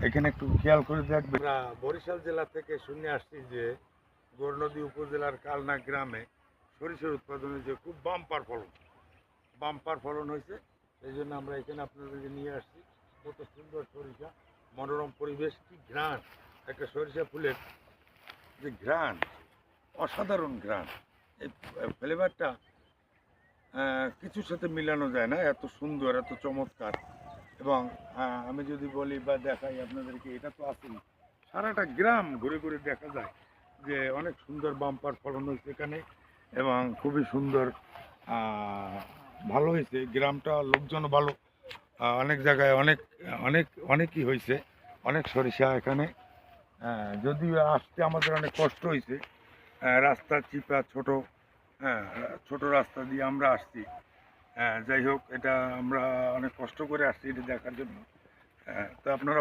এখানে একটু খেয়াল করে দেখবেন। আমরা বরিশাল জেলা থেকে শুনে আসছি যে গৌরনদী উপজেলার কালনা গ্রামে সরিষার উৎপাদনে যে খুব বাম্পার ফলন হয়েছে। সেই জন্য আমরা এখানে আপনাদেরকে নিয়ে আসছি। কত সুন্দর সরিষা, মনোরম পরিবেশ, কি ঘ্রাণ! একটা সরিষা ফুলের যে ঘ্রাণ, অসাধারণ ঘ্রাণ। এই ফ্লেভারটা কিছুর সাথে মিলানো যায় না, এত সুন্দর, এত চমৎকার। এবং আমি যদি বলি বা দেখাই আপনাদেরকে, এটা তো আছেই, সারাটা গ্রাম ঘুরে ঘুরে দেখা যায় যে অনেক সুন্দর বাম্পার ফলন হয়েছে এখানে এবং খুবই সুন্দর। ভালো হয়েছে গ্রামটা, লোকজন ভালো। অনেক জায়গায় অনেকই হয়েছে, অনেক সরিষা এখানে। যদিও আসতে আমাদের অনেক কষ্ট হয়েছে, রাস্তা চিপা, হ্যাঁ ছোট রাস্তা দিয়ে আমরা আসছি। যাই হোক, এটা আমরা অনেক কষ্ট করে আসছি এটা দেখার জন্য। তো আপনারা